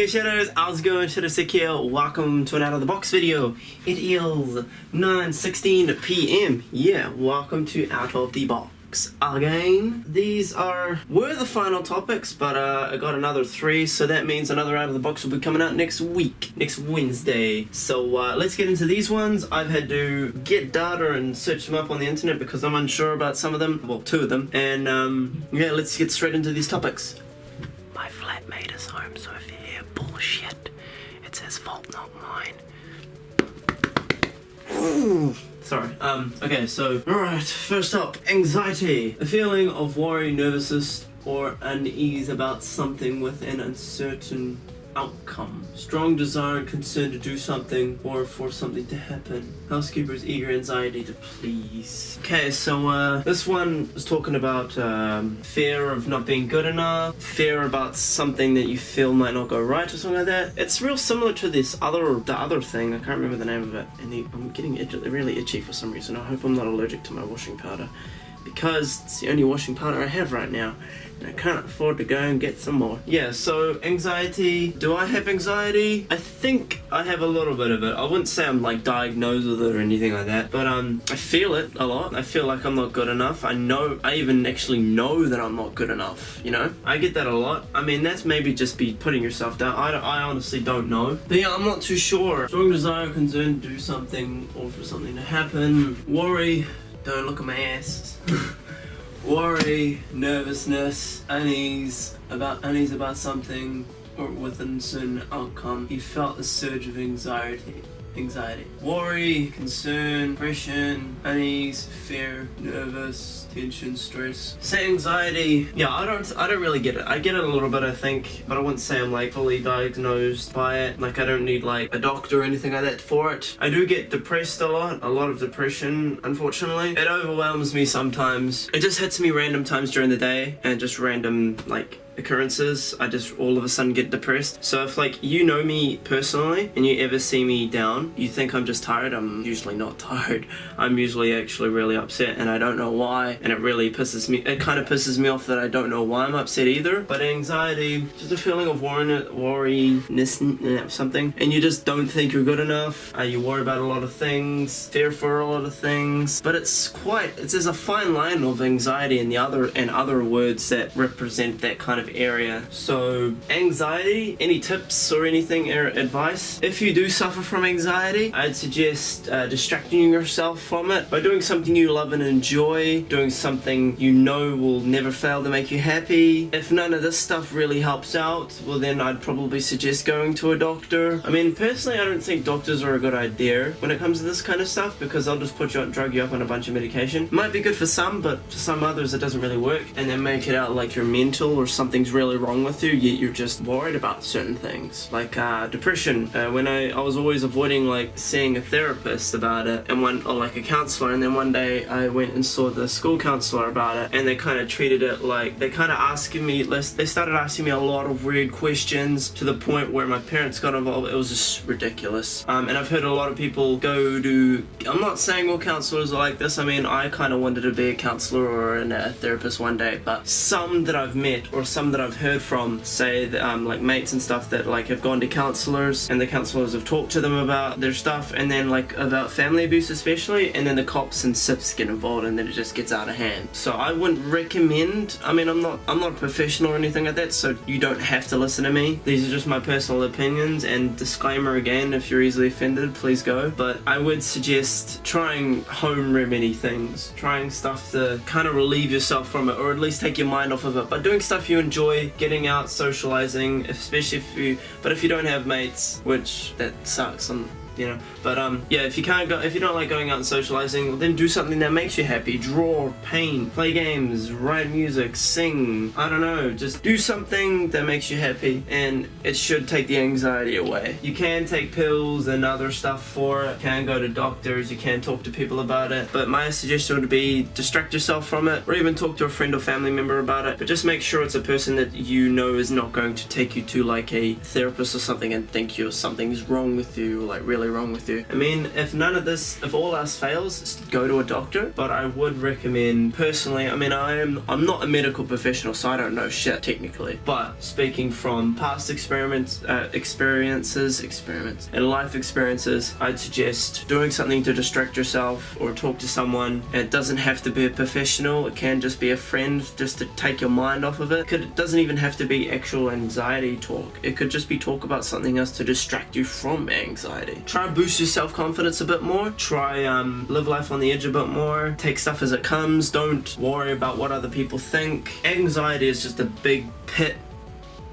Shadows, how's it going? Shadowsick here. Welcome to an out of the box video. It is 9:16 p.m. Yeah, welcome to Out of the Box again. These were the final topics, but I got another 3, so that means another out of the box will be coming out next week, next Wednesday. So let's get into these ones. I've had to get data and search them up on the internet because I'm unsure about some of them, well, 2 of them, and yeah, let's get straight into these topics. My flatmate is home, so if you hear bullshit, it's his fault, not mine. Sorry. Okay, so, alright, first up, anxiety. A feeling of worry, nervousness, or unease about something with an uncertain outcome. Strong desire and concern to do something or for something to happen. Housekeeper's eager anxiety to please. Okay, so this one is talking about fear of not being good enough, fear about something that you feel might not go right or something like that. It's real similar to the other thing. I can't remember the name of it, and I'm getting really itchy for some reason. I hope I'm not allergic to my washing powder, because it's the only washing powder I have right now, and I can't afford to go and get some more. Yeah, so anxiety. Do I have anxiety? I think I have a little bit of it. I wouldn't say I'm like diagnosed with it or anything like that, but I feel it a lot. I feel like I'm not good enough. I even actually know that I'm not good enough, you know? I get that a lot. I mean, that's maybe just be putting yourself down. I honestly don't know. But yeah, I'm not too sure. Strong desire, concern to do something or for something to happen. Worry. Don't look at my ass. Worry, nervousness, unease about something or with an uncertain outcome. He felt a surge of anxiety. Worry, concern, depression, unease, fear, nervous, tension, stress. Say anxiety. Yeah, I don't really get it. I get it a little bit, I think, but I wouldn't say I'm like fully diagnosed by it. Like, I don't need like a doctor or anything like that for it. I do get depressed a lot of depression, unfortunately. It overwhelms me sometimes. It just hits me random times during the day, and just random like occurrences. I just all of a sudden get depressed. So if like you know me personally and you ever see me down, you think I'm just tired. I'm usually not tired. I'm usually actually really upset, and I don't know why, and it really pisses me. It kind of pisses me off that I don't know why I'm upset either. But anxiety, just a feeling of worriness, something, and you just don't think you're good enough. You worry about a lot of things, fear for a lot of things, but there's a fine line of anxiety and other words that represent that kind of area. So anxiety, any tips or anything or advice? If you do suffer from anxiety, I'd suggest distracting yourself from it by doing something you love and enjoy, doing something you know will never fail to make you happy. If none of this stuff really helps out, well then I'd probably suggest going to a doctor. I mean, personally, I don't think doctors are a good idea when it comes to this kind of stuff, because they'll just drug you up on a bunch of medication. It might be good for some, but for some others it doesn't really work, and they make it out like you're mental or something's really wrong with you, yet you're just worried about certain things. Like depression. When I was always avoiding like seeing a therapist about it, or like a counselor, and then one day I went and saw the school counselor about it, and they kind of treated it like, they started asking me a lot of weird questions to the point where my parents got involved. It was just ridiculous. And I've heard a lot of people go to, I'm not saying all counselors are like this. I mean, I kind of wanted to be a counselor or a therapist one day, but some that I've met or some that I've heard from say that, like mates and stuff that like have gone to counselors, and the counselors have talked to them about their stuff, and then like about family abuse especially, and then the cops and SIPs get involved, and then it just gets out of hand. So I wouldn't recommend. I mean, I'm not a professional or anything like that, so you don't have to listen to me. These are just my personal opinions, and disclaimer again, if you're easily offended, please go. But I would suggest trying home remedy things, trying stuff to kind of relieve yourself from it, or at least take your mind off of it, but doing stuff you enjoy, getting out, socializing, especially if you don't have mates, which that sucks, you know. But yeah, if you don't like going out and socializing, well, then do something that makes you happy. Draw, paint, play games, write music, sing. I don't know, just do something that makes you happy, and it should take the anxiety away. You can take pills and other stuff for it. You can go to doctors, you can talk to people about it, but my suggestion would be distract yourself from it, or even talk to a friend or family member about it, but just make sure it's a person that you know is not going to take you to like a therapist or something and think something's wrong with you, like really really wrong with you. I mean, if all else fails, go to a doctor, but I would recommend, personally, I mean, I'm not a medical professional, so I don't know shit, technically, but speaking from past experiences, and life experiences, I'd suggest doing something to distract yourself or talk to someone. It doesn't have to be a professional, it can just be a friend, just to take your mind off of it. It doesn't even have to be actual anxiety talk. It could just be talk about something else to distract you from anxiety. Try and boost your self-confidence a bit more. Try live life on the edge a bit more. Take stuff as it comes. Don't worry about what other people think. Anxiety is just a big pit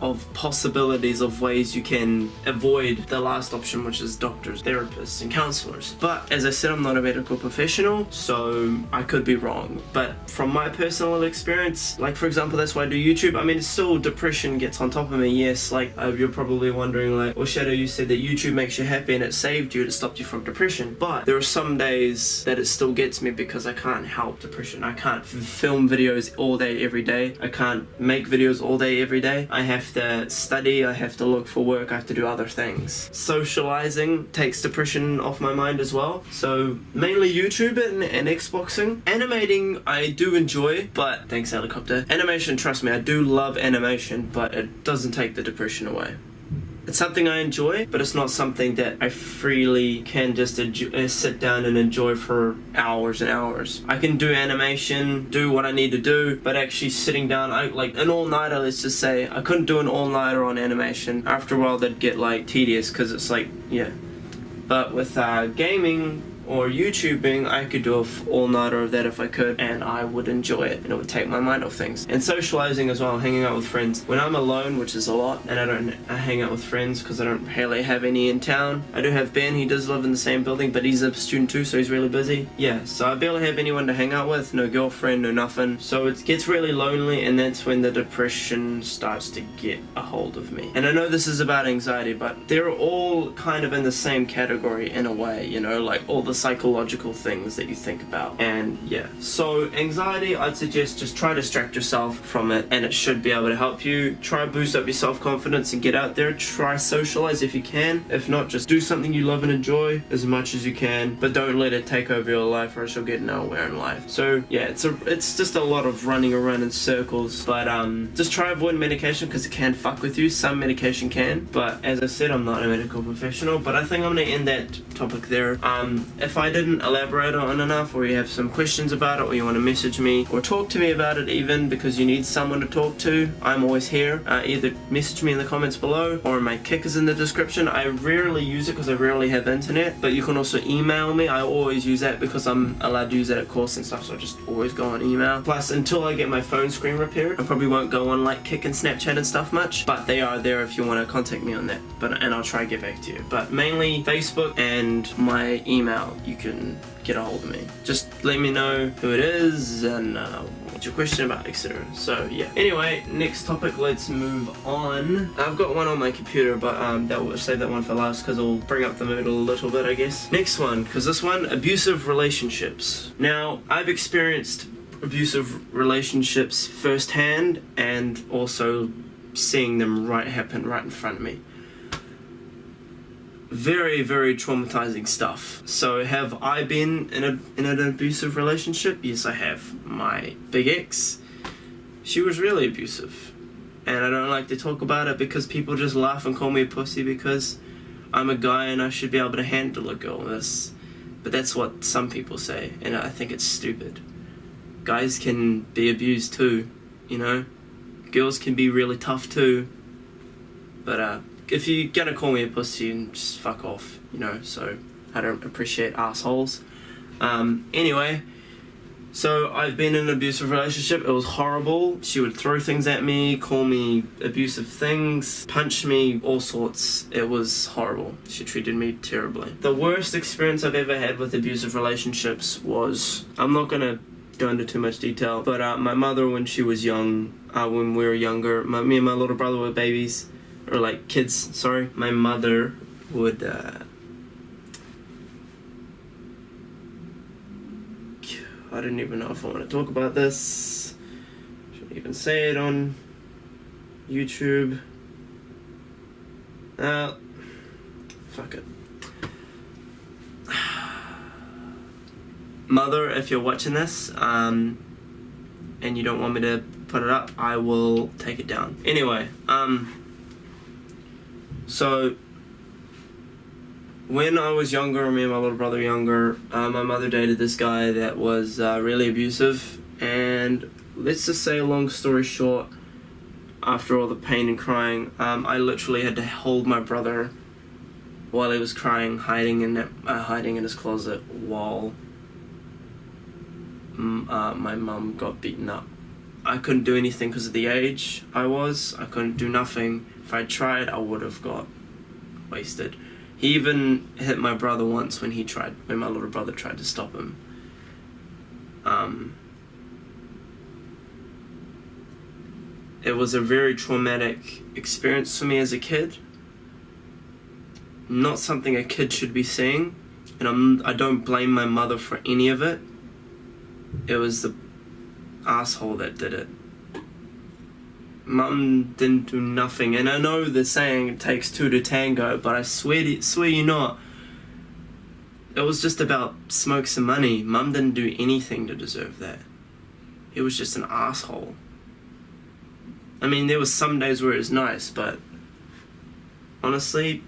of possibilities of ways you can avoid the last option, which is doctors, therapists, and counselors. But as I said, I'm not a medical professional, so I could be wrong. But from my personal experience, like for example, that's why I do YouTube. I mean, it's still depression gets on top of me. Yes, like you're probably wondering, like, well, Shadow, you said that YouTube makes you happy and it saved you, it stopped you from depression. But there are some days that it still gets me because I can't help depression. I can't film videos all day, every day. I can't make videos all day, every day. I have to study, I have to look for work, I have to do other things. Socializing takes depression off my mind as well. So mainly YouTube and Xboxing. Animating I do enjoy, but thanks helicopter. Animation, trust me, I do love animation, but it doesn't take the depression away. It's something I enjoy, but it's not something that I freely can just sit down and enjoy for hours and hours. I can do animation, do what I need to do, but actually sitting down, like an all-nighter, let's just say, I couldn't do an all-nighter on animation. After a while, that'd get like tedious, because it's like, yeah. But with gaming or YouTubing, I could do an all-nighter of that if I could, and I would enjoy it, and it would take my mind off things. And socializing as well, hanging out with friends. When I'm alone, which is a lot, and I hang out with friends because I don't really have any in town. I do have Ben, he does live in the same building, but he's a student too, so he's really busy. Yeah, so I barely have anyone to hang out with, no girlfriend, no nothing. So it gets really lonely, and that's when the depression starts to get a hold of me. And I know this is about anxiety, but they're all kind of in the same category in a way, you know, like all the psychological things that you think about. And yeah, so anxiety, I'd suggest just try to distract yourself from it, and it should be able to help you. Try boost up your self-confidence and get out there. Try socialize if you can. If not, just do something you love and enjoy as much as you can, but don't let it take over your life, or else you'll get nowhere in life. So yeah, it's just a lot of running around in circles, but just try avoiding medication, because it can fuck with you. Some medication can, but as I said, I'm not a medical professional. But I think I'm gonna end that topic there. If I didn't elaborate on enough, or you have some questions about it, or you want to message me or talk to me about it even because you need someone to talk to, I'm always here. Either message me in the comments below, or my kick is in the description. I rarely use it because I rarely have internet, but you can also email me. I always use that because I'm allowed to use that at course and stuff, so I just always go on email. Plus, until I get my phone screen repaired, I probably won't go on like Kick and Snapchat and stuff much, but they are there if you want to contact me on that. And I'll try to get back to you. But mainly Facebook and my email, you can get a hold of me. Just let me know who it is and what's your question about, etc. So yeah. Anyway, next topic, let's move on. I've got one on my computer, but we'll save that one for last because it'll bring up the mood a little bit, I guess. Next one, because this one, abusive relationships. Now, I've experienced abusive relationships firsthand, and also seeing them happen right in front of me. Very, very traumatizing stuff. So have I been in an abusive relationship? Yes, I have. My big ex, she was really abusive. And I don't like to talk about it because people just laugh and call me a pussy because I'm a guy and I should be able to handle a girl. But that's what some people say, and I think it's stupid. Guys can be abused too, you know? Girls can be really tough too. But if you're gonna call me a pussy, and just fuck off, you know, so I don't appreciate assholes. Anyway, so I've been in an abusive relationship. It was horrible. She would throw things at me, call me abusive things, punch me, all sorts. It was horrible. She treated me terribly. The worst experience I've ever had with abusive relationships was, I'm not gonna go into too much detail, but my mother, when she was young, when we were younger, me and my little brother were babies, or like kids, sorry, my mother would I don't even know if I want to talk about this. Shouldn't even say it on YouTube. Fuck it. Mother, if you're watching this, and you don't want me to put it up, I will take it down. Anyway, so when I was younger, me and my little brother were younger, my mother dated this guy that was really abusive, and let's just say, long story short, after all the pain and crying, I literally had to hold my brother while he was crying, hiding in his closet while my mum got beaten up. I couldn't do anything because of the age I couldn't do nothing. If I tried, I would have got wasted. He even hit my brother once when my little brother tried to stop him. It was a very traumatic experience for me as a kid. Not something a kid should be seeing, and I don't blame my mother for any of it. It was the asshole that did it. Mum didn't do nothing, and I know the saying, it takes two to tango, but I swear you not, it was just about smoke some money. Mum didn't do anything to deserve that. He was just an asshole. I mean, there was some days where it was nice, but honestly,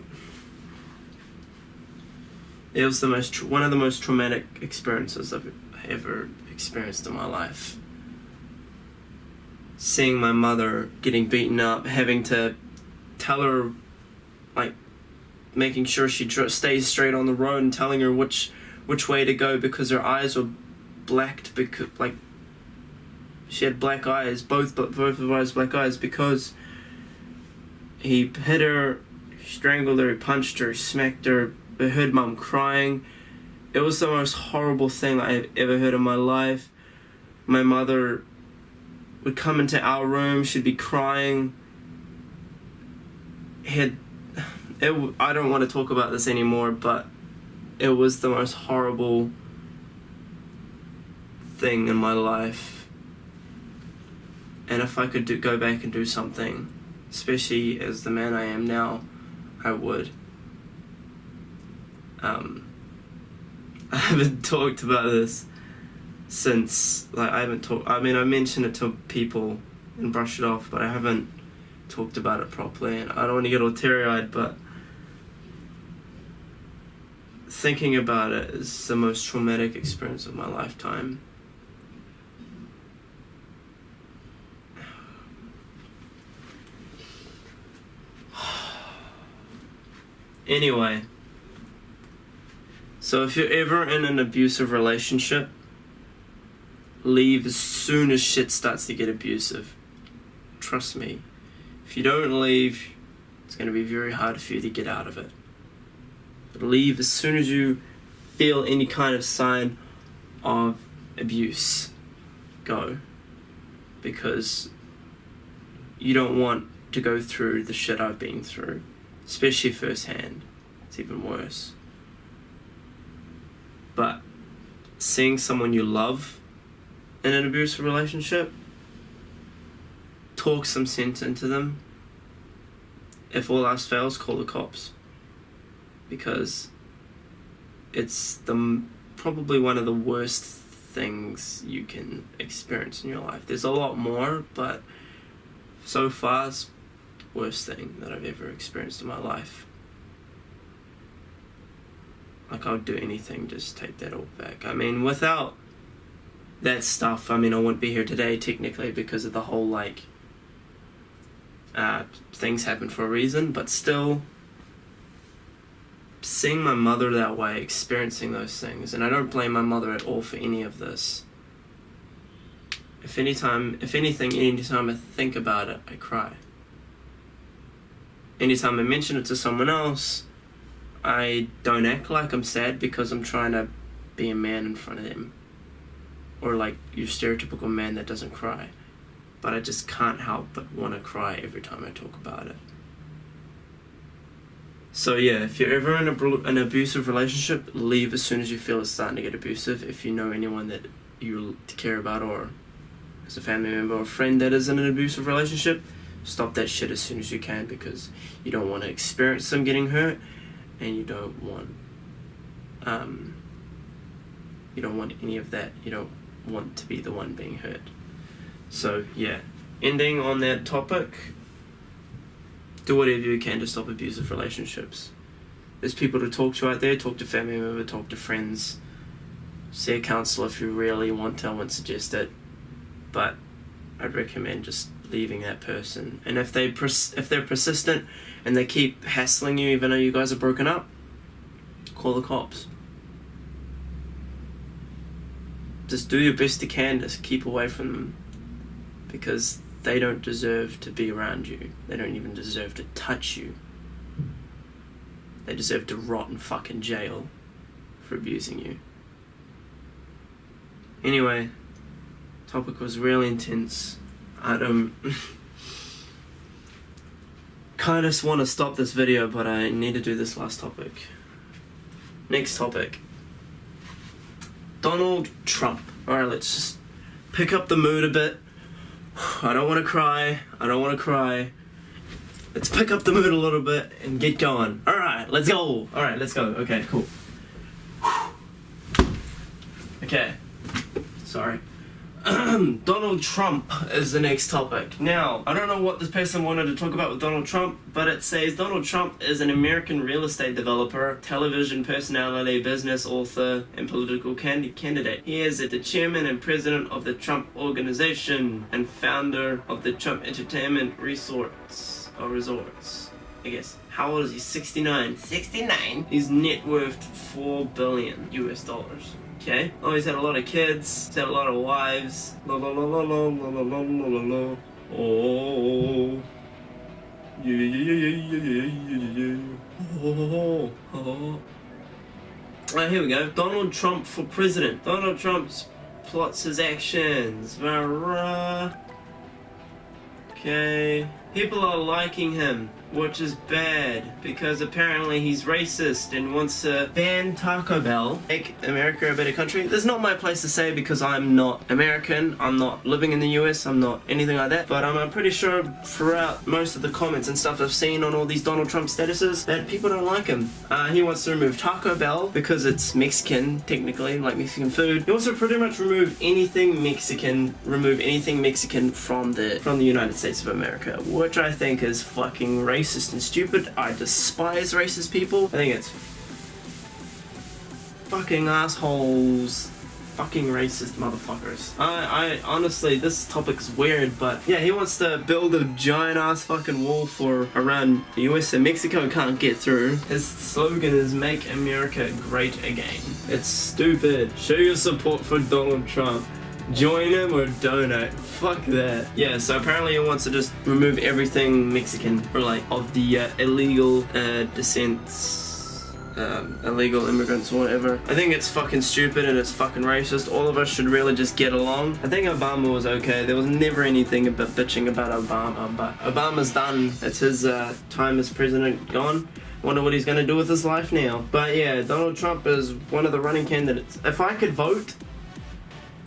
it was one of the most traumatic experiences I've ever experienced in my life. Seeing my mother getting beaten up, having to tell her, like, making sure she stays straight on the road and telling her which way to go because her eyes were blacked, because, like, she had black eyes, both of her eyes black eyes, because he hit her, strangled her, he punched her, smacked her. I heard Mum crying. It was the most horrible thing I've ever heard in my life. My mother would come into our room, she'd be crying. I don't want to talk about this anymore, but it was the most horrible thing in my life. And if I could go back and do something, especially as the man I am now, I would. I haven't talked about this since, like, I mentioned it to people and brushed it off, but I haven't talked about it properly, and I don't want to get all teary-eyed, but thinking about it is the most traumatic experience of my lifetime. Anyway, so if you're ever in an abusive relationship, leave as soon as shit starts to get abusive. Trust me. If you don't leave, it's going to be very hard for you to get out of it. But leave as soon as you feel any kind of sign of abuse. Go. Because you don't want to go through the shit I've been through. Especially firsthand. It's even worse. But seeing someone you love in an abusive relationship, talk some sense into them. If all else fails, call the cops. Because it's probably one of the worst things you can experience in your life. There's a lot more, but so far it's the worst thing that I've ever experienced in my life. Like, I would do anything, just take that all back. I mean, without that stuff, I wouldn't be here today, technically, because of the whole, like, things happen for a reason, but still, seeing my mother that way, experiencing those things, and I don't blame my mother at all for any of this. If anytime I think about it, I cry. Anytime I mention it to someone else, I don't act like I'm sad because I'm trying to be a man in front of them. Or like your stereotypical man that doesn't cry. But I just can't help but want to cry every time I talk about it. So yeah, if you're ever in an abusive relationship, leave as soon as you feel it's starting to get abusive. If you know anyone that you care about, or as a family member or friend that is in an abusive relationship, stop that shit as soon as you can, because you don't want to experience them getting hurt. And you don't want You don't want any of that. You don't want to be the one being hurt. So yeah, ending on that topic, do whatever you can to stop abusive relationships. There's people to talk to out there. Talk to family members, talk to friends, see a counsellor if you really want to. I wouldn't suggest it, but I'd recommend just leaving that person. And if they're persistent and they keep hassling you even though you guys are broken up, call the cops. Just do your best you can to keep away from them, because they don't deserve to be around you. They don't even deserve to touch you. They deserve to rot in fucking jail for abusing you. Anyway, topic was really intense. I don't kind of want to stop this video, but I need to do this last topic. Next topic. Donald Trump. Alright, let's just pick up the mood a bit. I don't want to cry. Let's pick up the mood a little bit and get going. Alright, let's go. Okay, cool. Okay. Sorry. Donald Trump is the next topic. Now, I don't know what this person wanted to talk about with Donald Trump, but it says Donald Trump is an American real estate developer, television personality, business author, and political candidate. He is the chairman and president of the Trump Organization and founder of the Trump Entertainment Resorts, I guess. How old is he? 69. 69? His net worth $4 billion US. Okay. Oh, he's had a lot of kids. He's had a lot of wives. La la la la la la la la la la. Oh. Yeah. Oh. Alright, here we go. Donald Trump for president. Donald Trump plots his actions. Okay. People are liking him, which is bad, because apparently he's racist and wants to ban Taco Bell, make America a better country. That's not my place to say, because I'm not American, I'm not living in the US, I'm not anything like that, but I'm pretty sure throughout most of the comments and stuff I've seen on all these Donald Trump statuses that people don't like him. He wants to remove Taco Bell because it's Mexican, technically, like Mexican food. He wants to pretty much remove anything Mexican from the United States of America, which I think is fucking racist and stupid. I despise racist people. I think it's fucking assholes, fucking racist motherfuckers. I honestly, this topic's weird, but yeah, he wants to build a giant ass fucking wall for around the US and Mexico can't get through. His slogan is "Make America Great Again." It's stupid. Show your support for Donald Trump. Join him or donate. Fuck that. Yeah, so apparently he wants to just remove everything Mexican, or like of the illegal descents, illegal immigrants or whatever. I think it's fucking stupid and it's fucking racist. All of us should really just get along. I think Obama was okay. There was never anything about bitching about Obama, but Obama's done. It's his time as president gone. Wonder what he's gonna do with his life now. But yeah, Donald Trump is one of the running candidates. If I could vote,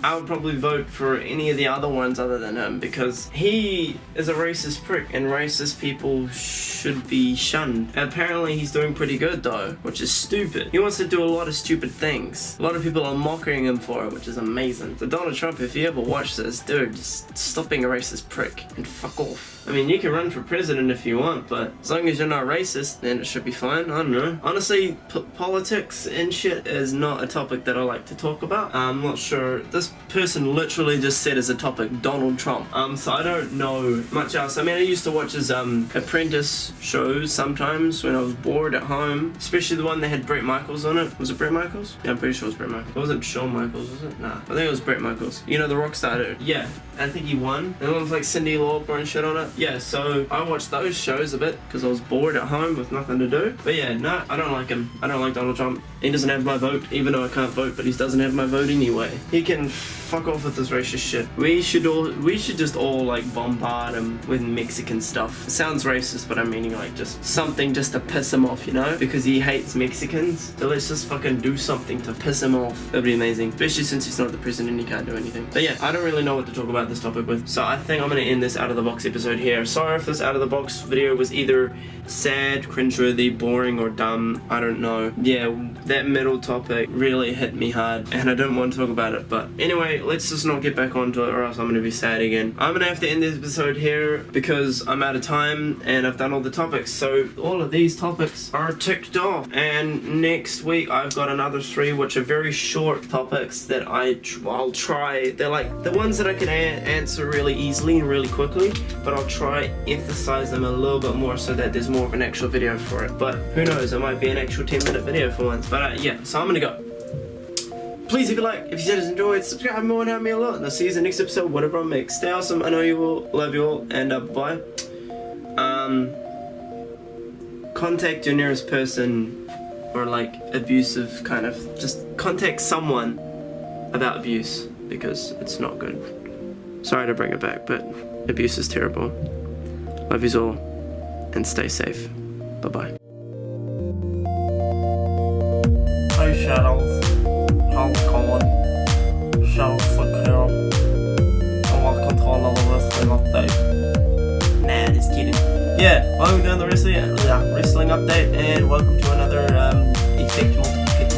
I would probably vote for any of the other ones other than him, because he is a racist prick and racist people should be shunned. Apparently he's doing pretty good though, which is stupid. He wants to do a lot of stupid things. A lot of people are mocking him for it, which is amazing. So Donald Trump, if you ever watch this, dude, just stop being a racist prick and fuck off. I mean, you can run for president if you want, but as long as you're not racist, then it should be fine. I don't know. Honestly, politics and shit is not a topic that I like to talk about. I'm not sure. This person literally just said as a topic, Donald Trump. So I don't know much else. I mean, I used to watch his apprentice shows sometimes when I was bored at home, especially the one that had Bret Michaels on it. Was it Bret Michaels? Yeah, I'm pretty sure it was Bret Michaels. It wasn't Shawn Michaels, was it? Nah, I think it was Bret Michaels. You know, the rock star dude. Yeah, I think he won. And it was like Cyndi Lauper and shit on it. Yeah, so I watched those shows a bit because I was bored at home with nothing to do. But yeah, no, I don't like him. I don't like Donald Trump. He doesn't have my vote, even though I can't vote, but he doesn't have my vote anyway. He can fuck off with this racist shit. We should just all like bombard him with Mexican stuff. It sounds racist, but I'm meaning like just something just to piss him off, you know? Because he hates Mexicans. So let's just fucking do something to piss him off. That'd be amazing. Especially since he's not the president, he can't do anything. But yeah, I don't really know what to talk about this topic with. So I think I'm gonna end this out of the box episode here. Sorry if this out of the box video was either sad, cringeworthy, boring, or dumb. I don't know. Yeah, that middle topic really hit me hard and I don't want to talk about it. But anyway, let's just not get back onto it or else I'm gonna be sad again. I'm gonna have to end this episode here because I'm out of time and I've done all the topics. So all of these topics are ticked off, and next week I've got another 3 which are very short topics that I'll try. They're like the ones that I can answer really easily and really quickly, but I'll try emphasize them a little bit more so that there's more of an actual video for it. But who knows, it might be an actual 10-minute video for once. But yeah, so I'm gonna go. Please, if you like, if you guys enjoyed, subscribe more and help me a lot. And I'll see you in the next episode, whatever I make. Stay awesome. I know you will. Love you all. And bye. Contact your nearest person or like abusive kind of. Just contact someone about abuse because it's not good. Sorry to bring it back, but abuse is terrible. Love you all and stay safe. Bye bye. Hey Shadows. How's it going? Shadows Slick here. I want control of the wrestling update. Nah, just kidding. Yeah, welcome to the wrestling update and welcome to another Effect Multiplication